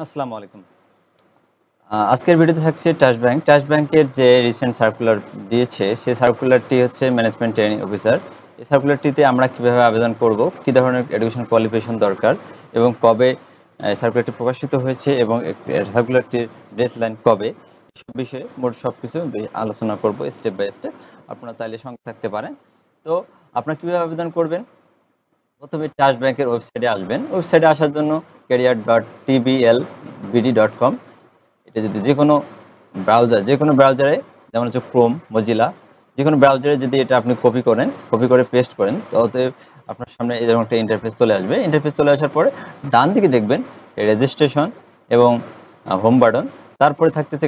আসসালামু আলাইকুম। আজকের ভিডিওতে থাকছে ট্রাস্ট ব্যাংক। ট্রাস্ট ব্যাংকের যে রিসেন্ট সার্কুলার দিয়েছে, সেই সার্কুলারটি হচ্ছে ম্যানেজমেন্ট ট্রেনিং অফিসার। এই সার্কুলারটিতে আমরা কিভাবে আবেদন করব, কি ধরনের এডুকেশন কোয়ালিফিকেশন দরকার এবং কবে সার্কুলারটি প্রকাশিত হয়েছে এবং সার্কুলারটির ডেডলাইন কবে, এসব বিষয়ে মোট সবকিছু আলোচনা করব স্টেপ বাই স্টেপ। আপনারা চাইলে সঙ্গে থাকতে পারেন। তো আপনারা কিভাবে আবেদন করবেন? প্রথমে ট্রাস্ট ব্যাংকের ওয়েবসাইটে আসবেন। ওয়েবসাইটে আসার জন্য career.tblbd.com, এটা যদি যে কোনো ব্রাউজারে, যেমন হচ্ছে ক্রোম, মজিলা, যে কোনো ব্রাউজারে যদি এটা আপনি কপি করে পেস্ট করেন, তো অতএব আপনার সামনে এরকম একটা ইন্টারফেস চলে আসবে। ইন্টারফেস চলে আসার পরে ডান দিকে দেখবেন রেজিস্ট্রেশন এবং হোম বাটন। তারপরে থাকতেছে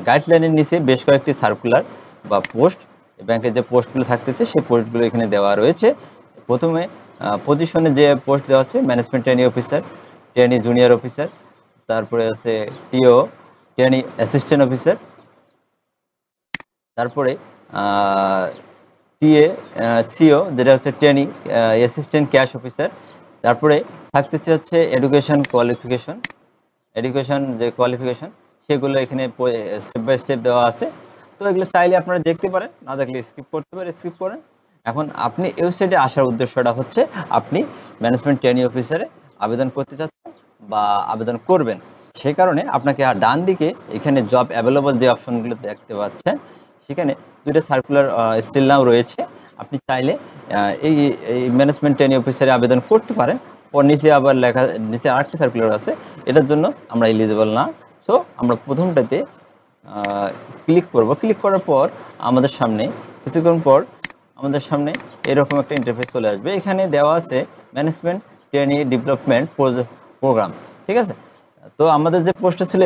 গাইডলাইনের নিচে বেশ কয়েকটি সার্কুলার বা পোস্ট, ব্যাংকের যে পোস্টগুলো থাকতেছে সেই পোস্টগুলো এখানে দেওয়া রয়েছে। প্রথমে পজিশনে যে পোস্ট দেওয়া আছে, management trainee officer, trainee junior officer, তারপরে আছে টিও, ট্রেনি অ্যাসিস্ট্যান্ট অফিসার, তারপরে টিএ, সিও যেটা হচ্ছে ট্রেনি অ্যাসিস্ট্যান্ট ক্যাশ অফিসার। তারপরে থাকতেছে হচ্ছে এডুকেশন যে কোয়ালিফিকেশন, সেগুলো এখানে স্টেপ বাই স্টেপ দেওয়া আছে। তো এগুলো চাইলে আপনারা দেখতে পারেন, না দেখলে স্কিপ করেন। এখন আপনি ওয়েবসাইটে আসার উদ্দেশ্যটা হচ্ছে আপনি ম্যানেজমেন্ট ট্রেনিং অফিসারে আবেদন করতে চাচ্ছেন বা আবেদন করবেন। সেই কারণে আপনাকে ডান দিকে এখানে জব অ্যাভেলেবল যে অপশনগুলো দেখতে পাচ্ছেন, সেখানে দুটো সার্কুলার স্টিল নাও রয়েছে। আপনি চাইলে এই ম্যানেজমেন্ট ট্রেনিং অফিসারে আবেদন করতে পারেন। নিচে আবার নিচে আরেকটা সার্কুলার আছে, এটার জন্য আমরা এলিজিবল না। সো আমরা প্রথমটাতে ক্লিক করার পর আমাদের সামনে কিছুক্ষণ পর এরকম একটা ইন্টারফেস চলে আসবে। এখানে দেওয়া আছে ম্যানেজমেন্ট ট্রেনি ডেভেলপমেন্ট প্রোগ্রাম, ঠিক আছে। তো আমাদের যে পোস্টটা ছিল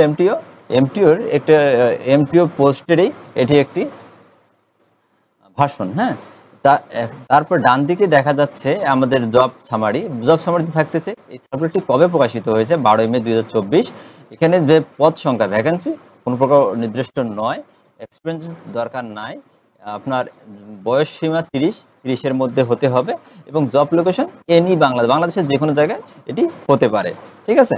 এমটিওর পোস্টেরই এটি একটি ভার্সন, হ্যাঁ। তারপর ডান দিকে দেখা যাচ্ছে আমাদের জব সামারিতে থাকতেছে এই সার্কুলারটি কবে প্রকাশিত হয়েছে, 12 মে 2024। এখানে যে পদ সংখ্যা, ভ্যাকেন্সি কোনো প্রকার নির্দিষ্ট নয়, এক্সপিরিয়েন্স দরকার নাই, আপনার বয়স সীমা 30-এর মধ্যে হতে হবে এবং জব লোকেশন বাংলাদেশের যে কোনো জায়গায় এটি হতে পারে, ঠিক আছে।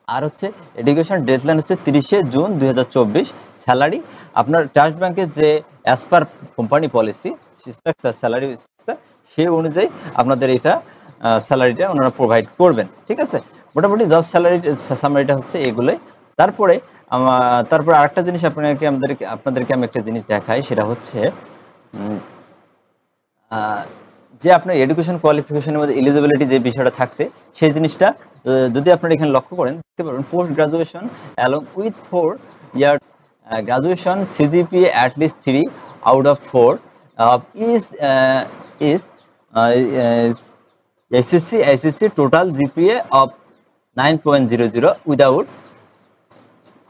আর হচ্ছে এডুকেশন ডেডলাইন হচ্ছে 30 জুন 2024। স্যালারি আপনার ট্রাস্ট ব্যাংকের যে as per company policy structure, salary structure, সেই অনুযায়ী আপনাদের এটা স্যালারিটা ওনারা প্রোভাইড করবেন, ঠিক আছে। মোটামুটি জব সামারিটা হচ্ছে এগুলোই। তারপরে আরেকটা জিনিস আপনাদেরকে আমি একটা জিনিস দেখাই, সেটা হচ্ছে যে আপনার এডুকেশন কোয়ালিফিকেশনের মধ্যে এলিজিবিলিটি যে বিষয়টা থাকছে, সেই জিনিসটা যদি আপনারা এখানে লক্ষ্য করেন, দেখতে পারবেন post graduation along with 4 years graduation, CGPA at least 3 out of 4 is SSC total GPA of 9.00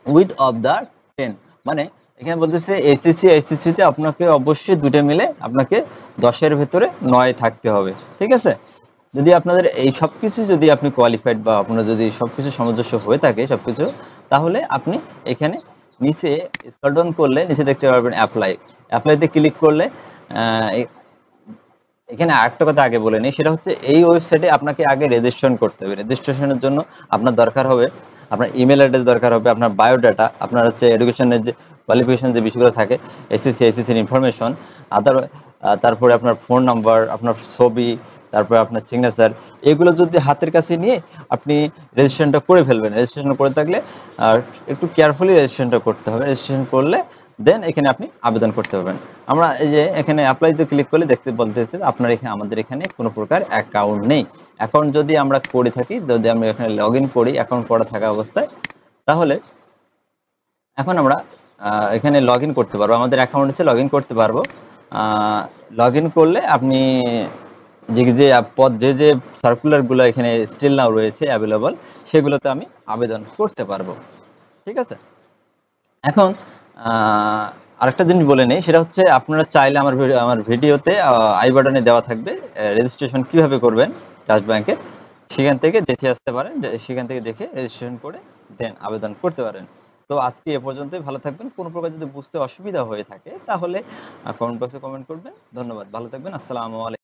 with of the 10। মানে এখানে বলতেছে এসএসসিতে আপনাকে অবশ্যই দুটো মিলে আপনাকে 10-এর ভেতরে 9 থাকতে হবে, ঠিক আছে। যদি আপনাদের এই সব কিছু যদি আপনি কোয়ালিফাইড বা আপনার যদি সব কিছু সামঞ্জস্য হয়ে থাকে সবকিছু, তাহলে আপনি এখানে নিচে স্ক্রল ডাউন করলে নিচে দেখতে পারবেন অ্যাপ্লাইতে ক্লিক করলে এখানে আরেকটা কথা আগে বলে নিই, সেটা হচ্ছে এই ওয়েবসাইটে আপনাকে আগে রেজিস্ট্রেশন করতে হবে। রেজিস্ট্রেশনের জন্য আপনার দরকার হবে, আপনার ইমেল অ্যাড্রেস দরকার হবে, আপনার বায়োডাটা, আপনার হচ্ছে এডুকেশনের যে কোয়ালিফিকেশন যে বিষয়গুলো থাকে, এসএসসির ইনফরমেশন, তারপরে আপনার ফোন নাম্বার, আপনার ছবি, তারপরে আপনার সিগনেচার, এগুলো যদি হাতের কাছে নিয়ে আপনি রেজিস্ট্রেশনটা করে ফেলবেন। রেজিস্ট্রেশন করে থাকলে একটু কেয়ারফুলি রেজিস্ট্রেশনটা করতে হবে। রেজিস্ট্রেশন করলে দেন এখানে আপনি আবেদন করতে পারবেন। আমরা এই যে এখানে অ্যাপ্লাইতে ক্লিক করলে দেখতে বলতেছে আপনার আমাদের এখানে কোনো প্রকার অ্যাকাউন্ট নেই। অ্যাকাউন্ট যদি আমরা করে থাকি, যদি আমরা এখানে লগ ইন করি অ্যাকাউন্ট করা থাকা অবস্থায়, তাহলে এখন আমরা এখানে লগ ইন করতে পারবো, আমাদের অ্যাকাউন্ট আছে, লগ ইন করতে পারবো। লগ ইন করলে আপনি যে সার্কুলারগুলো এখানে স্টিল নাও রয়েছে অ্যাভেলেবল, সেগুলোতে আমি আবেদন করতে পারবো, ঠিক আছে। এখন আরেকটা জিনিস বলে নেই, সেটা হচ্ছে আপনারা চাইলে আমার ভিডিওতে আই বাটনে দেওয়া থাকবে রেজিস্ট্রেশন কিভাবে করবেন ট্রাস্ট ব্যাংকে, সেখান থেকে দেখে আসতে পারেন, সেখান থেকে দেখে রেজিস্ট্রেশন করে দেন আবেদন করতে পারেন। তো আজকে এ পর্যন্তই, ভালো থাকবেন। কোনো প্রকার যদি বুঝতে অসুবিধা হয়ে থাকে তাহলে কমেন্ট বক্সে কমেন্ট করবেন। ধন্যবাদ, ভালো থাকবেন, আসসালামু আলাইকুম।